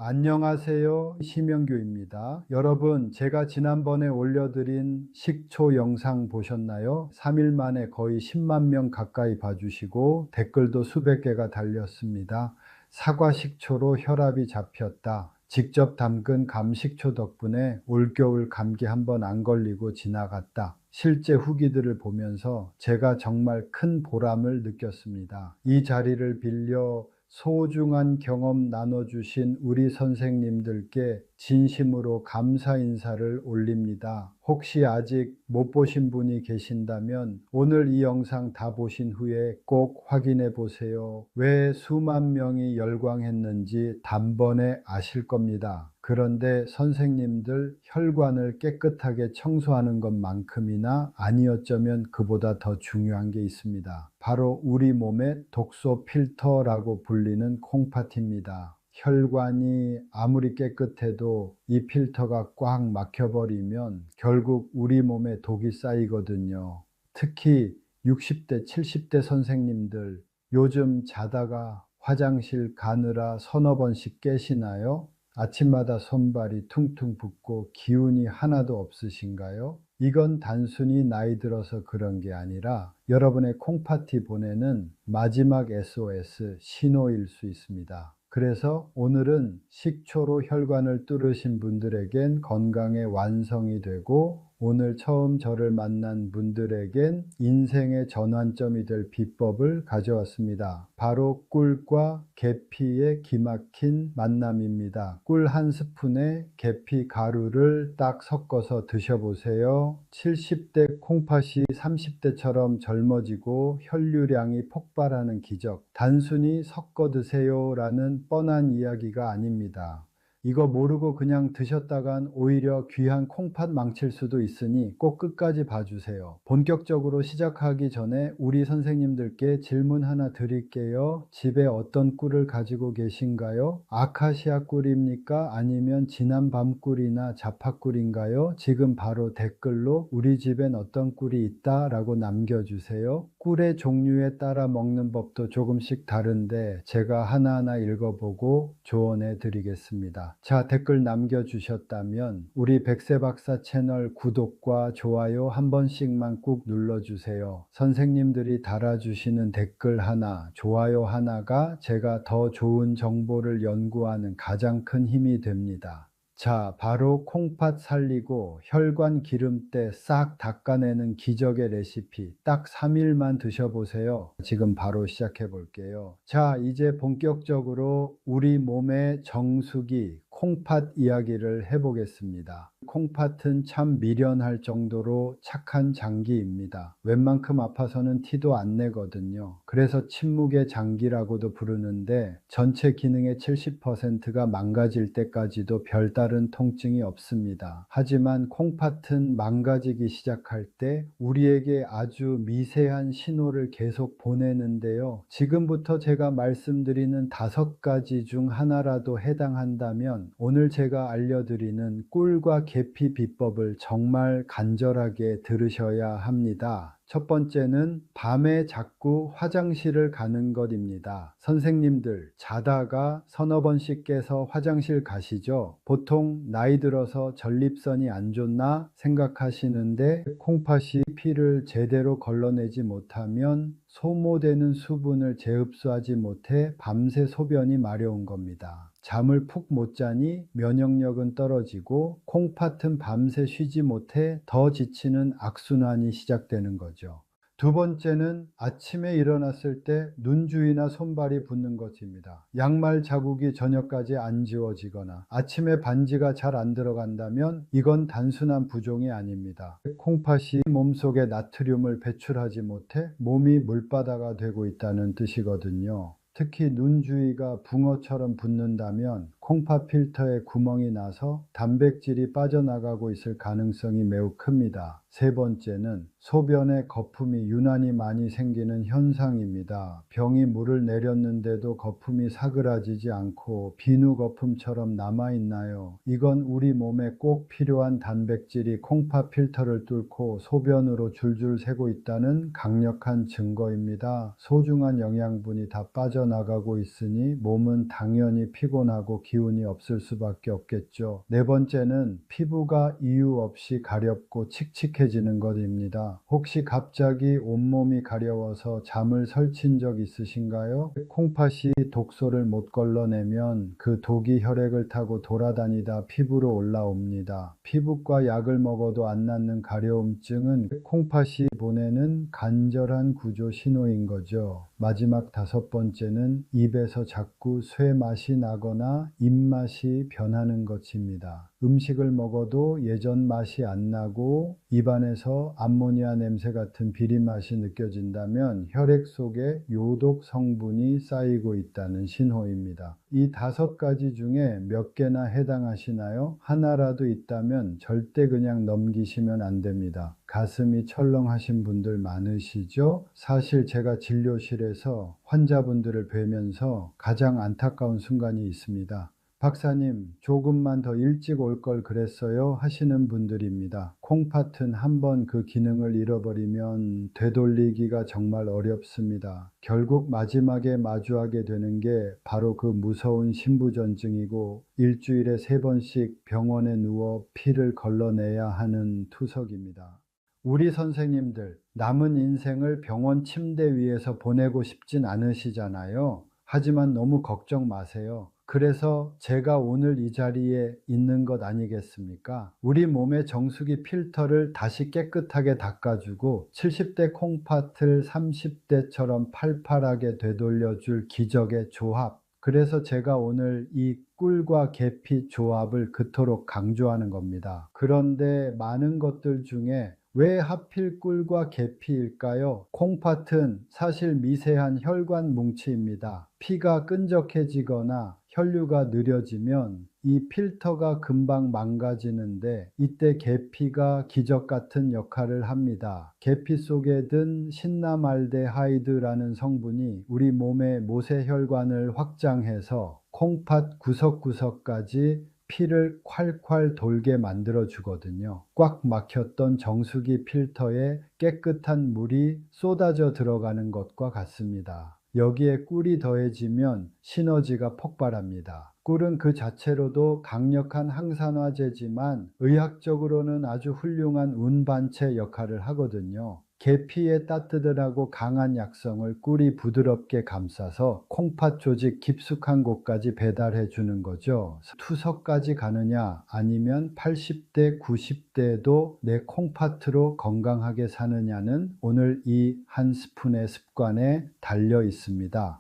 안녕하세요. 심영규입니다. 여러분, 제가 지난번에 올려드린 식초 영상 보셨나요? 3일 만에 거의 10만 명 가까이 봐주시고 댓글도 수백 개가 달렸습니다. 사과 식초로 혈압이 잡혔다. 직접 담근 감식초 덕분에 올겨울 감기 한번 안 걸리고 지나갔다. 실제 후기들을 보면서 제가 정말 큰 보람을 느꼈습니다. 이 자리를 빌려 소중한 경험 나눠주신 우리 선생님들께 진심으로 감사 인사를 올립니다. 혹시 아직 못 보신 분이 계신다면 오늘 이 영상 다 보신 후에 꼭 확인해 보세요. 왜 수만 명이 열광했는지 단번에 아실 겁니다. 그런데 선생님들 혈관을 깨끗하게 청소하는 것만큼이나 아니어쩌면 그보다 더 중요한 게 있습니다. 바로 우리 몸의 독소 필터라고 불리는 콩팥입니다. 혈관이 아무리 깨끗해도 이 필터가 꽉 막혀버리면 결국 우리 몸에 독이 쌓이거든요. 특히 60대, 70대 선생님들 요즘 자다가 화장실 가느라 서너 번씩 깨시나요? 아침마다 손발이 퉁퉁 붓고 기운이 하나도 없으신가요? 이건 단순히 나이 들어서 그런 게 아니라 여러분의 콩팥이 보내는 마지막 SOS 신호일 수 있습니다. 그래서 오늘은 식초로 혈관을 뚫으신 분들에겐 건강의 완성이 되고 오늘 처음 저를 만난 분들에겐 인생의 전환점이 될 비법을 가져왔습니다. 바로 꿀과 계피의 기막힌 만남입니다. 꿀 한 스푼에 계피 가루를 딱 섞어서 드셔보세요. 70대 콩팥이 30대처럼 젊어지고 혈류량이 폭발하는 기적. 단순히 섞어 드세요라는 뻔한 이야기가 아닙니다. 이거 모르고 그냥 드셨다간 오히려 귀한 콩팥 망칠 수도 있으니 꼭 끝까지 봐주세요. 본격적으로 시작하기 전에 우리 선생님들께 질문 하나 드릴게요. 집에 어떤 꿀을 가지고 계신가요? 아카시아 꿀입니까? 아니면 진한 밤꿀이나 자파꿀인가요? 지금 바로 댓글로 우리 집엔 어떤 꿀이 있다 라고 남겨주세요. 꿀의 종류에 따라 먹는 법도 조금씩 다른데 제가 하나하나 읽어보고 조언해 드리겠습니다. 자, 댓글 남겨주셨다면 우리 백세박사 채널 구독과 좋아요 한 번씩만 꾹 눌러주세요. 선생님들이 달아주시는 댓글 하나, 좋아요 하나가 제가 더 좋은 정보를 연구하는 가장 큰 힘이 됩니다. 자, 바로 콩팥 살리고 혈관 기름때 싹 닦아내는 기적의 레시피 딱 3일만 드셔보세요. 지금 바로 시작해 볼게요. 자, 이제 본격적으로 우리 몸의 정수기 콩팥 이야기를 해보겠습니다. 콩팥은 참 미련할 정도로 착한 장기입니다. 웬만큼 아파서는 티도 안 내거든요. 그래서 침묵의 장기라고도 부르는데 전체 기능의 70%가 망가질 때까지도 별다른 통증이 없습니다. 하지만 콩팥은 망가지기 시작할 때 우리에게 아주 미세한 신호를 계속 보내는데요. 지금부터 제가 말씀드리는 5가지 중 하나라도 해당한다면 오늘 제가 알려드리는 꿀과 계피 비법을 정말 간절하게 들으셔야 합니다. 첫 번째는 밤에 자꾸 화장실을 가는 것입니다. 선생님들 자다가 서너 번씩 깨서 화장실 가시죠? 보통 나이 들어서 전립선이 안 좋나 생각하시는데 콩팥이 피를 제대로 걸러내지 못하면 소모되는 수분을 재흡수하지 못해 밤새 소변이 마려운 겁니다. 잠을 푹 못 자니 면역력은 떨어지고 콩팥은 밤새 쉬지 못해 더 지치는 악순환이 시작되는 거죠. 두 번째는 아침에 일어났을 때 눈 주위나 손발이 붓는 것입니다. 양말 자국이 저녁까지 안 지워지거나 아침에 반지가 잘 안 들어간다면 이건 단순한 부종이 아닙니다. 콩팥이 몸속에 나트륨을 배출하지 못해 몸이 물바다가 되고 있다는 뜻이거든요. 특히 눈 주위가 붕어처럼 붓는다면 콩팥 필터에 구멍이 나서 단백질이 빠져나가고 있을 가능성이 매우 큽니다. 세 번째는 소변에 거품이 유난히 많이 생기는 현상입니다. 병이 물을 내렸는데도 거품이 사그라지지 않고 비누 거품처럼 남아있나요? 이건 우리 몸에 꼭 필요한 단백질이 콩팥 필터를 뚫고 소변으로 줄줄 새고 있다는 강력한 증거입니다. 소중한 영양분이 다 빠져나가고 있으니 몸은 당연히 피곤하고 기운이 없을 수밖에 없겠죠. 네 번째는 피부가 이유 없이 가렵고 칙칙해지는 것입니다. 혹시 갑자기 온몸이 가려워서 잠을 설친 적 있으신가요? 콩팥이 독소를 못 걸러내면 그 독이 혈액을 타고 돌아다니다 피부로 올라옵니다. 피부과 약을 먹어도 안 낫는 가려움증은 콩팥이 보내는 간절한 구조 신호인 거죠. 마지막 다섯 번째는 입에서 자꾸 쇠 맛이 나거나 입맛이 변하는 것입니다. 음식을 먹어도 예전 맛이 안 나고 입안에서 암모니아 냄새 같은 비린 맛이 느껴진다면 혈액 속에 요독 성분이 쌓이고 있다는 신호입니다. 이 다섯 가지 중에 몇 개나 해당하시나요? 하나라도 있다면 절대 그냥 넘기시면 안 됩니다. 가슴이 철렁하신 분들 많으시죠? 사실 제가 진료실에서 환자분들을 뵈면서 가장 안타까운 순간이 있습니다. 박사님, 조금만 더 일찍 올 걸 그랬어요 하시는 분들입니다. 콩팥은 한번 그 기능을 잃어버리면 되돌리기가 정말 어렵습니다. 결국 마지막에 마주하게 되는 게 바로 그 무서운 신부전증이고 일주일에 3번씩 병원에 누워 피를 걸러내야 하는 투석입니다. 우리 선생님들, 남은 인생을 병원 침대 위에서 보내고 싶진 않으시잖아요. 하지만 너무 걱정 마세요. 그래서 제가 오늘 이 자리에 있는 것 아니겠습니까? 우리 몸의 정수기 필터를 다시 깨끗하게 닦아주고 70대 콩팥을 30대처럼 팔팔하게 되돌려줄 기적의 조합. 그래서 제가 오늘 이 꿀과 계피 조합을 그토록 강조하는 겁니다. 그런데 많은 것들 중에 왜 하필 꿀과 계피일까요? 콩팥은 사실 미세한 혈관 뭉치입니다. 피가 끈적해지거나 혈류가 느려지면 이 필터가 금방 망가지는데 이때 계피가 기적 같은 역할을 합니다. 계피 속에 든 신나말데하이드라는 성분이 우리 몸의 모세혈관을 확장해서 콩팥 구석구석까지 피를 콸콸 돌게 만들어 주거든요. 꽉 막혔던 정수기 필터에 깨끗한 물이 쏟아져 들어가는 것과 같습니다. 여기에 꿀이 더해지면 시너지가 폭발합니다. 꿀은 그 자체로도 강력한 항산화제지만 의학적으로는 아주 훌륭한 운반체 역할을 하거든요. 계피의 따뜻하고 강한 약성을 꿀이 부드럽게 감싸서 콩팥 조직 깊숙한 곳까지 배달해 주는 거죠. 투석까지 가느냐 아니면 80대, 90대도 내 콩팥으로 건강하게 사느냐는 오늘 이 한 스푼의 습관에 달려 있습니다.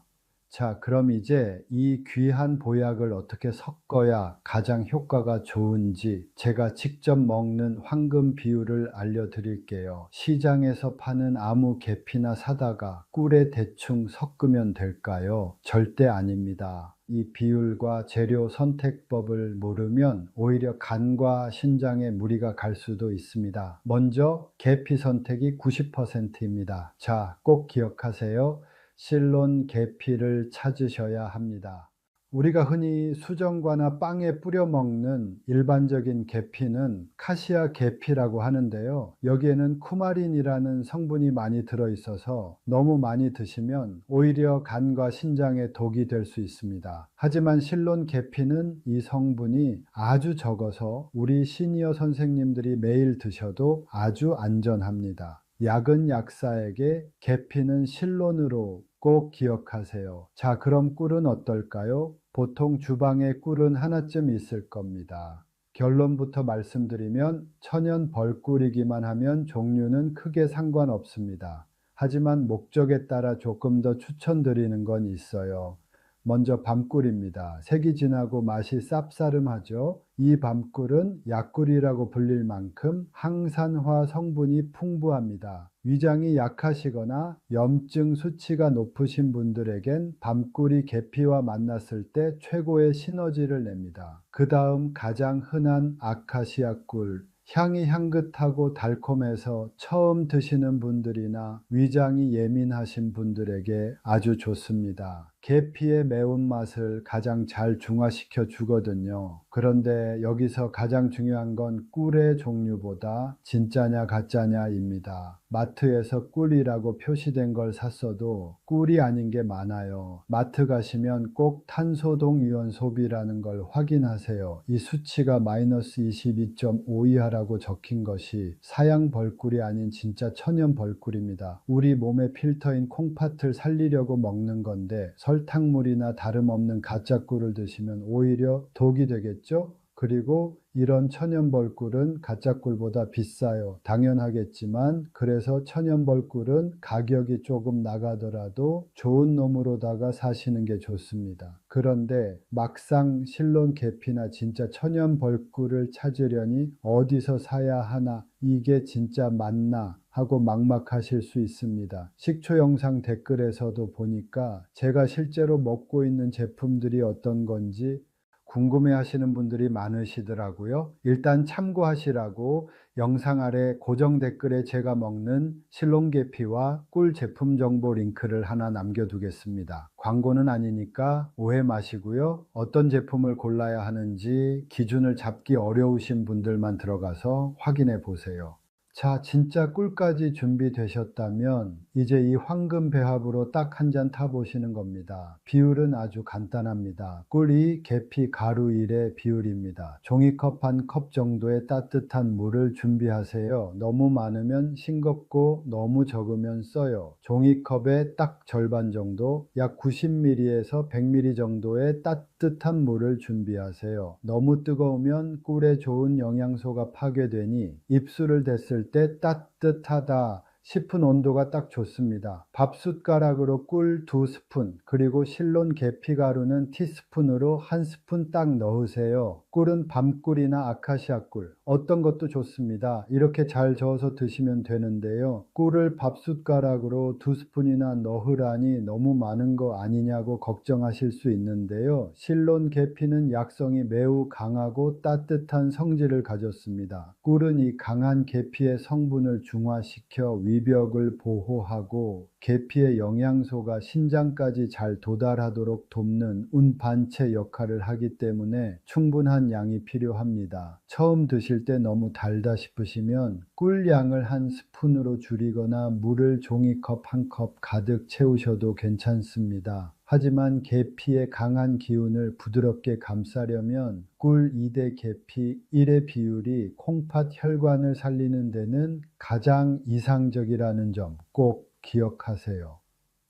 자, 그럼 이제 이 귀한 보약을 어떻게 섞어야 가장 효과가 좋은지 제가 직접 먹는 황금 비율을 알려드릴게요. 시장에서 파는 아무 계피나 사다가 꿀에 대충 섞으면 될까요? 절대 아닙니다. 이 비율과 재료 선택법을 모르면 오히려 간과 신장에 무리가 갈 수도 있습니다. 먼저 계피 선택이 90%입니다. 자, 꼭 기억하세요. 실론 계피를 찾으셔야 합니다. 우리가 흔히 수정과나 빵에 뿌려 먹는 일반적인 계피는 카시아 계피라고 하는데요. 여기에는 쿠마린이라는 성분이 많이 들어있어서 너무 많이 드시면 오히려 간과 신장에 독이 될 수 있습니다. 하지만 실론 계피는 이 성분이 아주 적어서 우리 시니어 선생님들이 매일 드셔도 아주 안전합니다. 약은 약사에게, 계피는 실론으로 꼭 기억하세요. 자, 그럼 꿀은 어떨까요? 보통 주방에 꿀은 하나쯤 있을 겁니다. 결론부터 말씀드리면 천연 벌꿀이기만 하면 종류는 크게 상관없습니다. 하지만 목적에 따라 조금 더 추천드리는 건 있어요. 먼저 밤꿀입니다. 색이 진하고 맛이 쌉싸름하죠. 이 밤꿀은 약꿀이라고 불릴 만큼 항산화 성분이 풍부합니다. 위장이 약하시거나 염증 수치가 높으신 분들에겐 밤꿀이 계피와 만났을 때 최고의 시너지를 냅니다. 그 다음 가장 흔한 아카시아 꿀. 향이 향긋하고 달콤해서 처음 드시는 분들이나 위장이 예민하신 분들에게 아주 좋습니다. 계피의 매운맛을 가장 잘 중화시켜 주거든요. 그런데 여기서 가장 중요한 건 꿀의 종류보다 진짜냐 가짜냐입니다. 마트에서 꿀이라고 표시된 걸 샀어도 꿀이 아닌 게 많아요. 마트 가시면 꼭 탄소동위원 소비라는 걸 확인하세요. 이 수치가 마이너스 22.5 이하라고 적힌 것이 사양 벌꿀이 아닌 진짜 천연 벌꿀입니다. 우리 몸의 필터인 콩팥을 살리려고 먹는 건데 설탕물이나 다름없는 가짜 꿀을 드시면 오히려 독이 되겠죠? 그리고 이런 천연벌꿀은 가짜 꿀보다 비싸요. 당연하겠지만 그래서 천연벌꿀은 가격이 조금 나가더라도 좋은 놈으로다가 사시는 게 좋습니다. 그런데 막상 실론 계피나 진짜 천연벌꿀을 찾으려니 어디서 사야 하나, 이게 진짜 맞나 하고 막막하실 수 있습니다. 식초 영상 댓글에서도 보니까 제가 실제로 먹고 있는 제품들이 어떤 건지 궁금해 하시는 분들이 많으시더라고요. 일단 참고하시라고 영상 아래 고정 댓글에 제가 먹는 실론계피와 꿀 제품 정보 링크를 하나 남겨두겠습니다. 광고는 아니니까 오해 마시고요. 어떤 제품을 골라야 하는지 기준을 잡기 어려우신 분들만 들어가서 확인해 보세요. 자, 진짜 꿀까지 준비되셨다면 이제 이 황금 배합으로 딱 한 잔 타보시는 겁니다. 비율은 아주 간단합니다. 꿀이 계피 가루 1의 비율입니다. 종이컵 한 컵 정도의 따뜻한 물을 준비하세요. 너무 많으면 싱겁고 너무 적으면 써요. 종이컵의 딱 절반 정도, 약 90ml에서 100ml 정도의 따뜻한 물을 준비하세요. 너무 뜨거우면 꿀에 좋은 영양소가 파괴되니 입술을 댔을 때 따뜻하다 싶은 온도가 딱 좋습니다. 밥숟가락으로 꿀 2스푼, 그리고 실론 계피가루는 티스푼으로 1스푼 딱 넣으세요. 꿀은 밤꿀이나 아카시아 꿀, 어떤 것도 좋습니다. 이렇게 잘 저어서 드시면 되는데요. 꿀을 밥숟가락으로 2스푼이나 넣으라니 너무 많은 거 아니냐고 걱정하실 수 있는데요. 실론 계피는 약성이 매우 강하고 따뜻한 성질을 가졌습니다. 꿀은 이 강한 계피의 성분을 중화시켜 위벽을 보호하고 계피의 영양소가 신장까지 잘 도달하도록 돕는 운반체 역할을 하기 때문에 충분한 양이 필요합니다. 처음 드실 때 너무 달다 싶으시면 꿀 양을 한 스푼으로 줄이거나 물을 종이컵 한 컵 가득 채우셔도 괜찮습니다. 하지만 계피의 강한 기운을 부드럽게 감싸려면 꿀 2대 계피 1의 비율이 콩팥 혈관을 살리는 데는 가장 이상적이라는 점 꼭 기억하세요.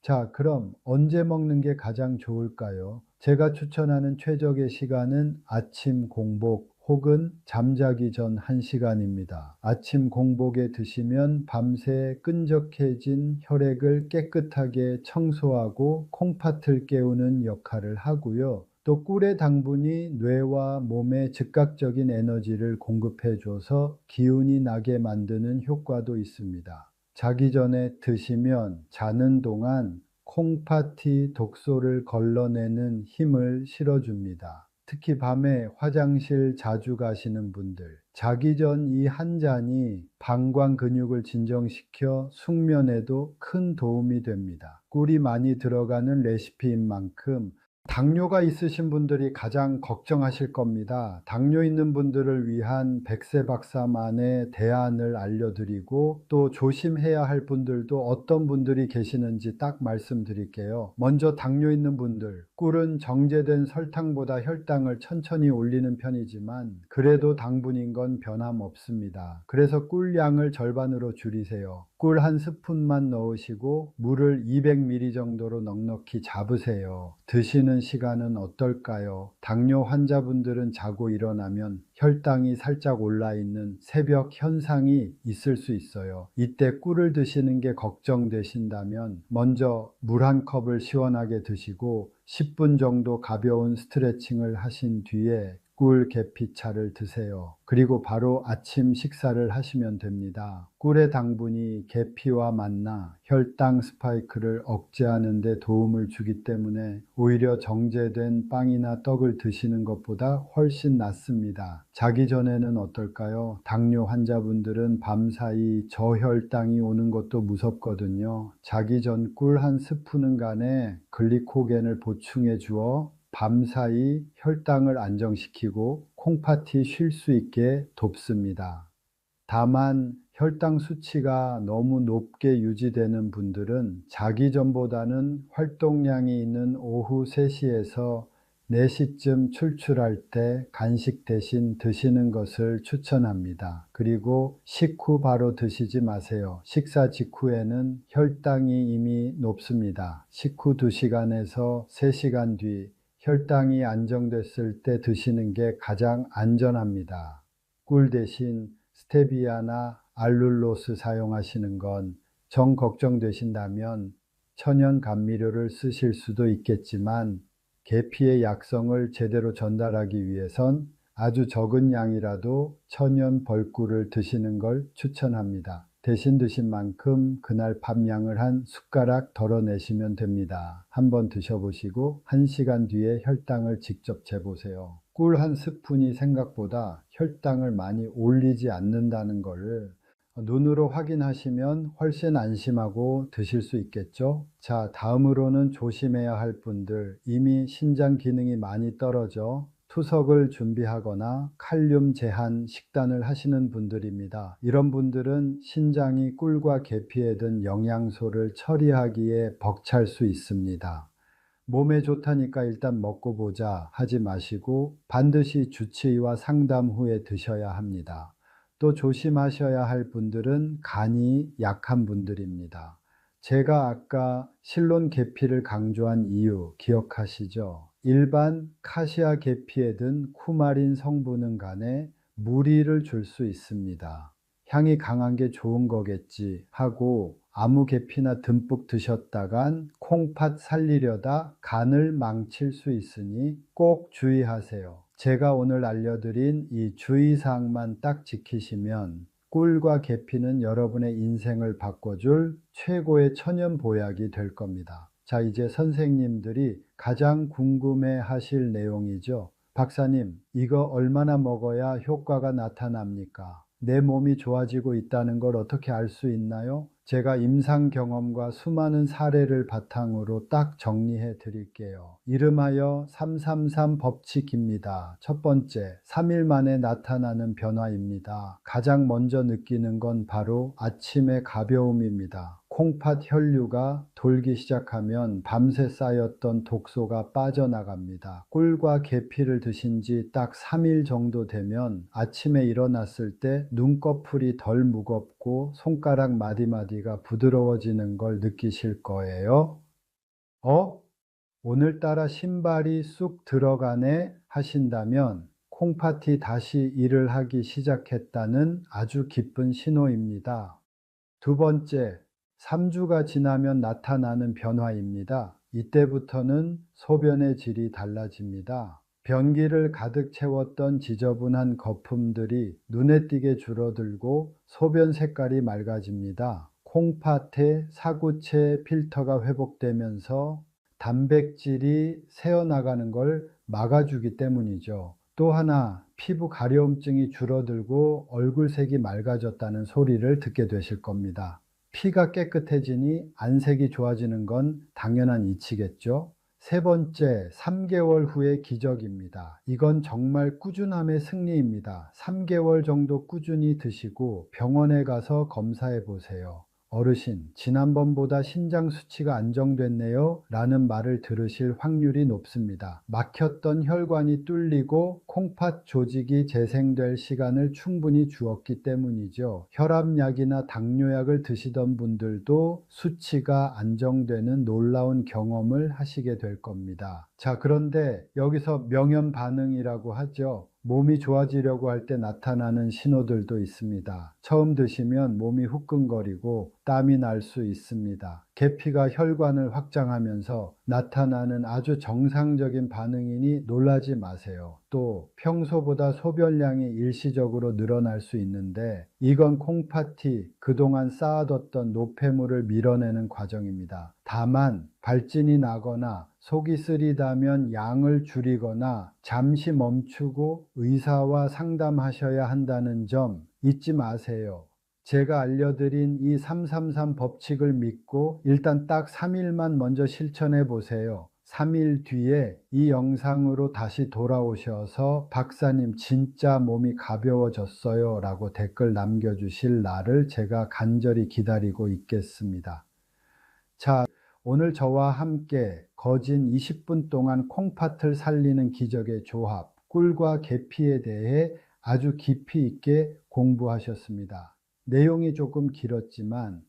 자, 그럼 언제 먹는 게 가장 좋을까요? 제가 추천하는 최적의 시간은 아침 공복 혹은 잠자기 전 1시간입니다. 아침 공복에 드시면 밤새 끈적해진 혈액을 깨끗하게 청소하고 콩팥을 깨우는 역할을 하고요. 또 꿀의 당분이 뇌와 몸에 즉각적인 에너지를 공급해줘서 기운이 나게 만드는 효과도 있습니다. 자기 전에 드시면 자는 동안 콩팥이 독소를 걸러내는 힘을 실어줍니다. 특히 밤에 화장실 자주 가시는 분들, 자기 전 이 한 잔이 방광 근육을 진정시켜 숙면에도 큰 도움이 됩니다. 꿀이 많이 들어가는 레시피인 만큼 당뇨가 있으신 분들이 가장 걱정하실 겁니다. 당뇨 있는 분들을 위한 백세박사만의 대안을 알려드리고 또 조심해야 할 분들도 어떤 분들이 계시는지 딱 말씀드릴게요. 먼저 당뇨 있는 분들, 꿀은 정제된 설탕보다 혈당을 천천히 올리는 편이지만 그래도 당분인 건 변함없습니다. 그래서 꿀 양을 절반으로 줄이세요. 꿀 한 스푼만 넣으시고 물을 200ml 정도로 넉넉히 잡으세요. 드시는 시간은 어떨까요? 당뇨 환자분들은 자고 일어나면 혈당이 살짝 올라 있는 새벽 현상이 있을 수 있어요. 이때 꿀을 드시는 게 걱정되신다면 먼저 물 한 컵을 시원하게 드시고 10분 정도 가벼운 스트레칭을 하신 뒤에 꿀 계피차를 드세요. 그리고 바로 아침 식사를 하시면 됩니다. 꿀의 당분이 계피와 만나 혈당 스파이크를 억제하는 데 도움을 주기 때문에 오히려 정제된 빵이나 떡을 드시는 것보다 훨씬 낫습니다. 자기 전에는 어떨까요? 당뇨 환자분들은 밤사이 저혈당이 오는 것도 무섭거든요. 자기 전 꿀 한 스푼은 간에 글리코겐을 보충해 주어 밤사이 혈당을 안정시키고 콩팥이 쉴 수 있게 돕습니다. 다만 혈당 수치가 너무 높게 유지되는 분들은 자기 전보다는 활동량이 있는 오후 3시에서 4시쯤 출출할 때 간식 대신 드시는 것을 추천합니다. 그리고 식후 바로 드시지 마세요. 식사 직후에는 혈당이 이미 높습니다. 식후 2시간에서 3시간 뒤 혈당이 안정됐을 때 드시는 게 가장 안전합니다. 꿀 대신 스테비아나 알룰로스 사용하시는 건 정 걱정되신다면 천연 감미료를 쓰실 수도 있겠지만 계피의 약성을 제대로 전달하기 위해선 아주 적은 양이라도 천연 벌꿀을 드시는 걸 추천합니다. 대신 드신 만큼 그날 밥량을 한 숟가락 덜어내시면 됩니다. 한번 드셔보시고 1시간 뒤에 혈당을 직접 재보세요. 꿀 한 스푼이 생각보다 혈당을 많이 올리지 않는다는 것을 눈으로 확인하시면 훨씬 안심하고 드실 수 있겠죠. 자, 다음으로는 조심해야 할 분들, 이미 신장 기능이 많이 떨어져 투석을 준비하거나 칼륨 제한 식단을 하시는 분들입니다. 이런 분들은 신장이 꿀과 계피에 든 영양소를 처리하기에 벅찰 수 있습니다. 몸에 좋다니까 일단 먹고 보자 하지 마시고 반드시 주치의와 상담 후에 드셔야 합니다. 또 조심하셔야 할 분들은 간이 약한 분들입니다. 제가 아까 실론 계피를 강조한 이유 기억하시죠? 일반 카시아 계피에 든 쿠마린 성분은 간에 무리를 줄 수 있습니다. 향이 강한 게 좋은 거겠지 하고 아무 계피나 듬뿍 드셨다간 콩팥 살리려다 간을 망칠 수 있으니 꼭 주의하세요. 제가 오늘 알려드린 이 주의사항만 딱 지키시면 꿀과 계피는 여러분의 인생을 바꿔줄 최고의 천연 보약이 될 겁니다. 자, 이제 선생님들이 가장 궁금해 하실 내용이죠. 박사님, 이거 얼마나 먹어야 효과가 나타납니까? 내 몸이 좋아지고 있다는 걸 어떻게 알 수 있나요? 제가 임상 경험과 수많은 사례를 바탕으로 딱 정리해 드릴게요. 이름하여 333 법칙입니다. 첫 번째, 3일 만에 나타나는 변화입니다. 가장 먼저 느끼는 건 바로 아침의 가벼움입니다. 콩팥 혈류가 돌기 시작하면 밤새 쌓였던 독소가 빠져나갑니다. 꿀과 계피를 드신 지 딱 3일 정도 되면 아침에 일어났을 때 눈꺼풀이 덜 무겁고 손가락 마디마디가 부드러워지는 걸 느끼실 거예요. 오늘따라 신발이 쑥 들어가네 하신다면 콩팥이 다시 일을 하기 시작했다는 아주 기쁜 신호입니다. 두 번째, 3주가 지나면 나타나는 변화입니다. 이때부터는 소변의 질이 달라집니다. 변기를 가득 채웠던 지저분한 거품들이 눈에 띄게 줄어들고 소변 색깔이 맑아집니다. 콩팥의 사구체 필터가 회복되면서 단백질이 새어나가는 걸 막아주기 때문이죠. 또 하나, 피부 가려움증이 줄어들고 얼굴색이 맑아졌다는 소리를 듣게 되실 겁니다. 피가 깨끗해지니 안색이 좋아지는 건 당연한 이치겠죠. 세 번째, 3개월 후의 기적입니다. 이건 정말 꾸준함의 승리입니다. 3개월 정도 꾸준히 드시고 병원에 가서 검사해 보세요. 어르신, 지난번보다 신장 수치가 안정됐네요 라는 말을 들으실 확률이 높습니다. 막혔던 혈관이 뚫리고 콩팥 조직이 재생될 시간을 충분히 주었기 때문이죠. 혈압약이나 당뇨약을 드시던 분들도 수치가 안정되는 놀라운 경험을 하시게 될 겁니다. 자, 그런데 여기서 명현 반응이라고 하죠. 몸이 좋아지려고 할 때 나타나는 신호들도 있습니다. 처음 드시면 몸이 후끈거리고 땀이 날 수 있습니다. 계피가 혈관을 확장하면서 나타나는 아주 정상적인 반응이니 놀라지 마세요. 또 평소보다 소변량이 일시적으로 늘어날 수 있는데 이건 콩팥이 그동안 쌓아뒀던 노폐물을 밀어내는 과정입니다. 다만 발진이 나거나 속이 쓰리다면 양을 줄이거나 잠시 멈추고 의사와 상담하셔야 한다는 점 잊지 마세요. 제가 알려드린 이 333 법칙을 믿고 일단 딱 3일만 먼저 실천해 보세요. 3일 뒤에 이 영상으로 다시 돌아오셔서 박사님 진짜 몸이 가벼워졌어요 라고 댓글 남겨주실 날을 제가 간절히 기다리고 있겠습니다. 자, 오늘 저와 함께 거진 20분 동안 콩팥을 살리는 기적의 조합, 꿀과 계피에 대해 아주 깊이 있게 공부하셨습니다. 내용이 조금 길었지만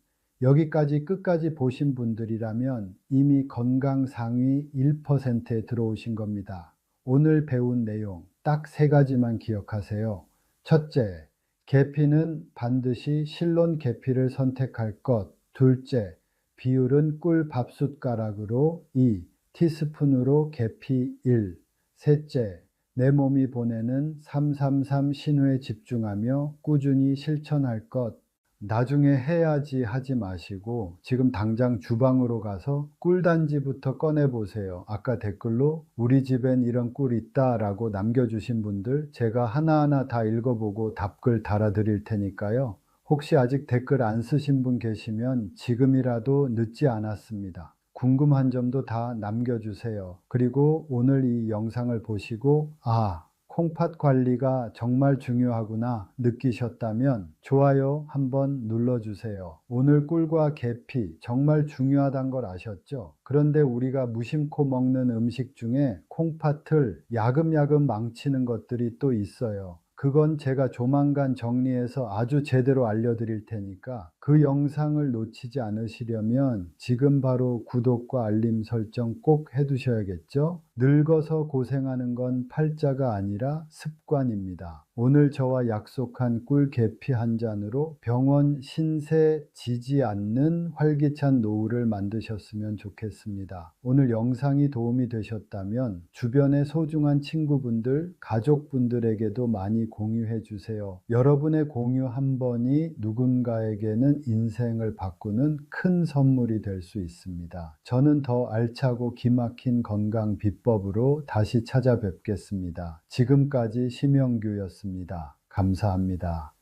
여기까지 끝까지 보신 분들이라면 이미 건강 상위 1%에 들어오신 겁니다. 오늘 배운 내용 딱 세 가지만 기억하세요. 첫째, 계피는 반드시 실론 계피를 선택할 것. 둘째, 비율은 꿀 밥숟가락으로 2, 티스푼으로 계피 1. 셋째, 내 몸이 보내는 333 신호에 집중하며 꾸준히 실천할 것. 나중에 해야지 하지 마시고 지금 당장 주방으로 가서 꿀단지부터 꺼내 보세요. 아까 댓글로 우리 집엔 이런 꿀 있다 라고 남겨주신 분들 제가 하나하나 다 읽어보고 답글 달아드릴 테니까요. 혹시 아직 댓글 안 쓰신 분 계시면 지금이라도 늦지 않았습니다. 궁금한 점도 다 남겨주세요. 그리고 오늘 이 영상을 보시고 콩팥 관리가 정말 중요하구나 느끼셨다면 좋아요 한번 눌러주세요. 오늘 꿀과 계피 정말 중요하다는 걸 아셨죠? 그런데 우리가 무심코 먹는 음식 중에 콩팥을 야금야금 망치는 것들이 또 있어요. 그건 제가 조만간 정리해서 아주 제대로 알려드릴 테니까 그 영상을 놓치지 않으시려면 지금 바로 구독과 알림 설정 꼭 해두셔야겠죠? 늙어서 고생하는 건 팔자가 아니라 습관입니다. 오늘 저와 약속한 꿀 계피 한 잔으로 병원 신세 지지 않는 활기찬 노후를 만드셨으면 좋겠습니다. 오늘 영상이 도움이 되셨다면 주변의 소중한 친구분들, 가족분들에게도 많이 공유해 주세요. 여러분의 공유 한 번이 누군가에게는 인생을 바꾸는 큰 선물이 될 수 있습니다. 저는 더 알차고 기막힌 건강 비법으로 다시 찾아뵙겠습니다. 지금까지 심영규였습니다. 감사합니다.